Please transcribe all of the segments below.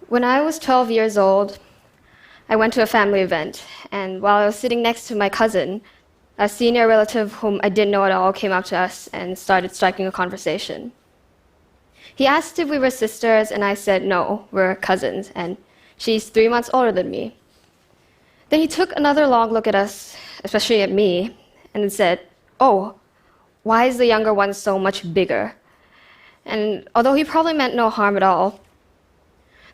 When I was 12 years old, I went to a family event, and while I was sitting next to my cousin, a senior relative whom I didn't know at all came up to us and started striking a conversation. He asked if we were sisters, and I said no, we're cousins, and she's 3 months older than me. Then he took another long look at us, especially at me, and said, "Oh, why is the younger one so much bigger?" And although he probably meant no harm at all,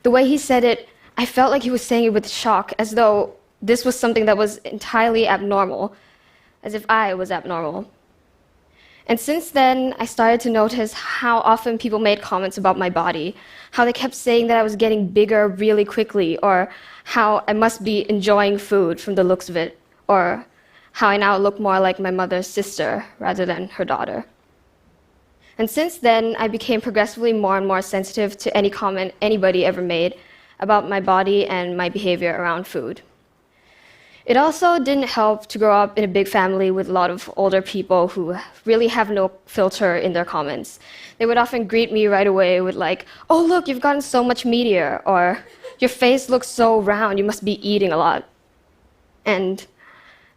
the way he said it, I felt like he was saying it with shock, as though this was something that was entirely abnormal, as if I was abnormal. And since then, I started to notice how often people made comments about my body, how they kept saying that I was getting bigger really quickly, or how I must be enjoying food from the looks of it, or how I now look more like my mother's sister rather than her daughter. And since then, I became progressively more and more sensitive to any comment anybody ever made about my body and my behavior around food. It also didn't help to grow up in a big family with a lot of older people who really have no filter in their comments. They would often greet me right away with like, "Oh, look, you've gotten so much meatier," or "Your face looks so round, you must be eating a lot." And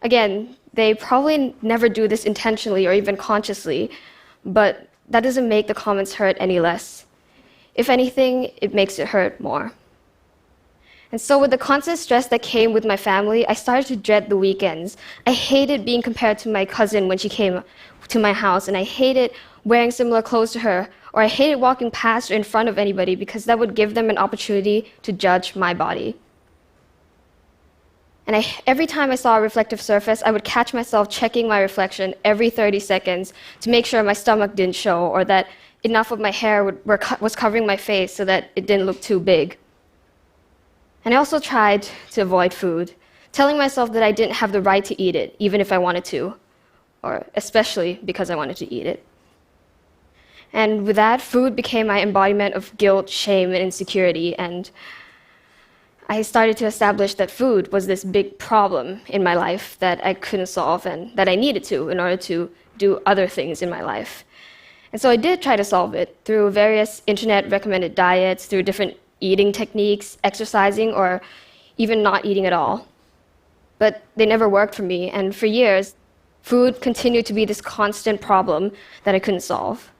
again, they probably never do this intentionally or even consciously, but that doesn't make the comments hurt any less. If anything, it makes it hurt more. And so with the constant stress that came with my family, I started to dread the weekends. I hated being compared to my cousin when she came to my house, and I hated wearing similar clothes to her, or I hated walking past or in front of anybody because that would give them an opportunity to judge my body. And every time I saw a reflective surface, I would catch myself checking my reflection every 30 seconds to make sure my stomach didn't show, or that enough of my hair was covering my face so that it didn't look too big. And I also tried to avoid food, telling myself that I didn't have the right to eat it, even if I wanted to, or especially because I wanted to eat it. And with that, food became my embodiment of guilt, shame, and insecurity, and I started to establish that food was this big problem in my life that I couldn't solve and that I needed to in order to do other things in my life. And so I did try to solve it through various internet-recommended diets, through different eating techniques, exercising, or even not eating at all. But they never worked for me, and for years, food continued to be this constant problem that I couldn't solve.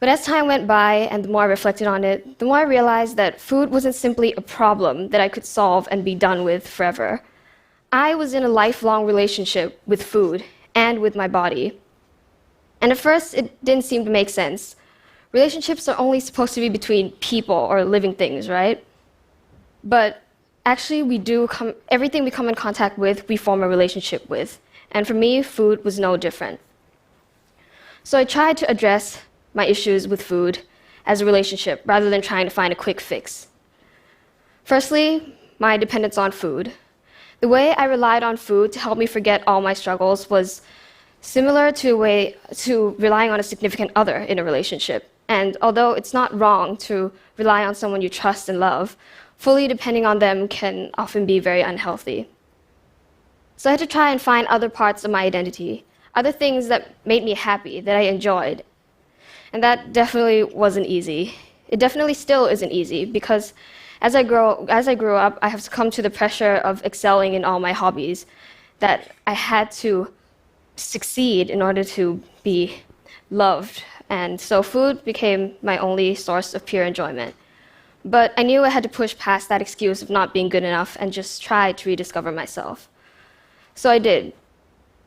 But as time went by, and the more I reflected on it, the more I realized that food wasn't simply a problem that I could solve and be done with forever. I was in a lifelong relationship with food and with my body. And at first, it didn't seem to make sense. Relationships are only supposed to be between people or living things, right? But actually, everything we come in contact with, we form a relationship with. And for me, food was no different. So I tried to address my issues with food as a relationship rather than trying to find a quick fix. Firstly, my dependence on food. The way I relied on food to help me forget all my struggles was similar to relying on a significant other in a relationship. And although it's not wrong to rely on someone you trust and love, fully depending on them can often be very unhealthy. So I had to try and find other parts of my identity, other things that made me happy, that I enjoyed. And that definitely wasn't easy. It definitely still isn't easy, because as I grew up, I have succumbed to the pressure of excelling in all my hobbies, that I had to succeed in order to be loved. And so food became my only source of pure enjoyment. But I knew I had to push past that excuse of not being good enough and just try to rediscover myself. So I did.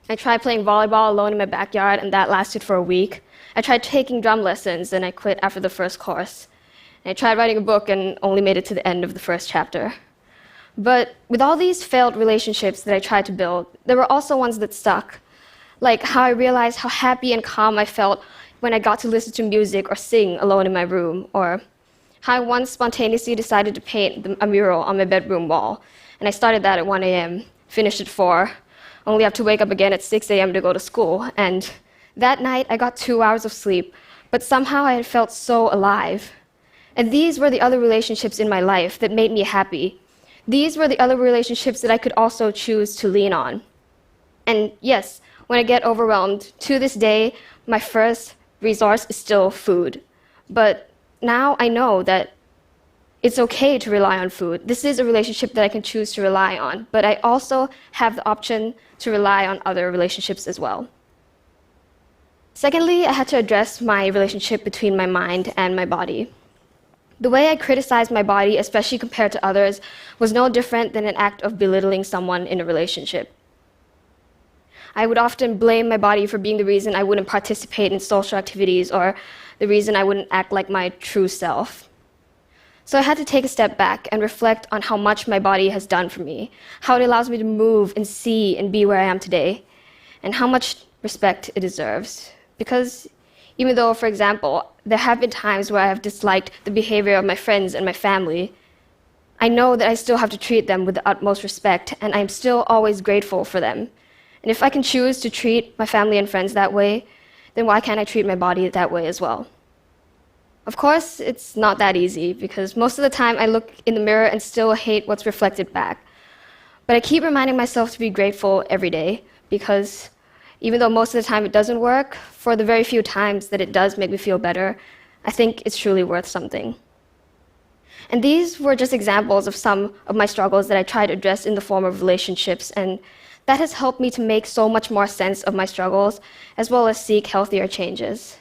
I tried playing volleyball alone in my backyard, and that lasted for a week. I tried taking drum lessons, and I quit after the first course. And I tried writing a book and only made it to the end of the first chapter. But with all these failed relationships that I tried to build, there were also ones that stuck. Like how I realized how happy and calm I felt when I got to listen to music or sing alone in my room, or how I once spontaneously decided to paint a mural on my bedroom wall. And I started that at 1 a.m., finished at 4, only have to wake up again at 6 a.m. to go to school. And that night, I got 2 hours of sleep, but somehow I had felt so alive. And these were the other relationships in my life that made me happy. These were the other relationships that I could also choose to lean on. And yes, when I get overwhelmed, to this day, my first resource is still food. But now I know that it's okay to rely on food. This is a relationship that I can choose to rely on, but I also have the option to rely on other relationships as well. Secondly, I had to address my relationship between my mind and my body. The way I criticized my body, especially compared to others, was no different than an act of belittling someone in a relationship. I would often blame my body for being the reason I wouldn't participate in social activities or the reason I wouldn't act like my true self. So I had to take a step back and reflect on how much my body has done for me, how it allows me to move and see and be where I am today, and how much respect it deserves. Because even though, for example, there have been times where I have disliked the behavior of my friends and my family, I know that I still have to treat them with the utmost respect, and I'm still always grateful for them. And if I can choose to treat my family and friends that way, then why can't I treat my body that way as well? Of course, it's not that easy, because most of the time I look in the mirror and still hate what's reflected back. But I keep reminding myself to be grateful every day, because even though most of the time it doesn't work, for the very few times that it does make me feel better, I think it's truly worth something. And these were just examples of some of my struggles that I tried to address in the form of relationships, and that has helped me to make so much more sense of my struggles, as well as seek healthier changes.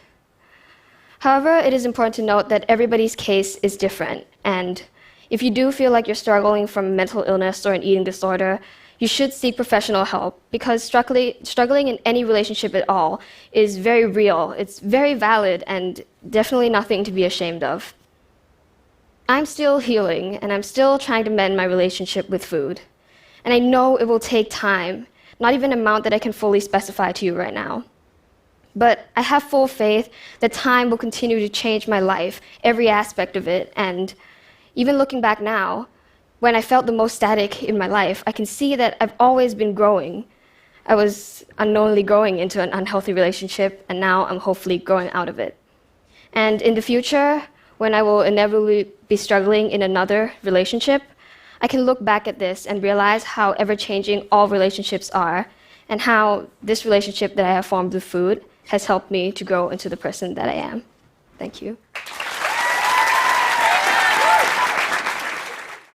However, it is important to note that everybody's case is different, and if you do feel like you're struggling from mental illness or an eating disorder, you should seek professional help, because struggling in any relationship at all is very real, it's very valid, and definitely nothing to be ashamed of. I'm still healing, and I'm still trying to mend my relationship with food. And I know it will take time, not even an amount that I can fully specify to you right now. But I have full faith that time will continue to change my life, every aspect of it, and even looking back now, when I felt the most static in my life, I can see that I've always been growing. I was unknowingly growing into an unhealthy relationship, and now I'm hopefully growing out of it. And in the future, when I will inevitably be struggling in another relationship, I can look back at this and realize how ever-changing all relationships are, and how this relationship that I have formed with food has helped me to grow into the person that I am. Thank you.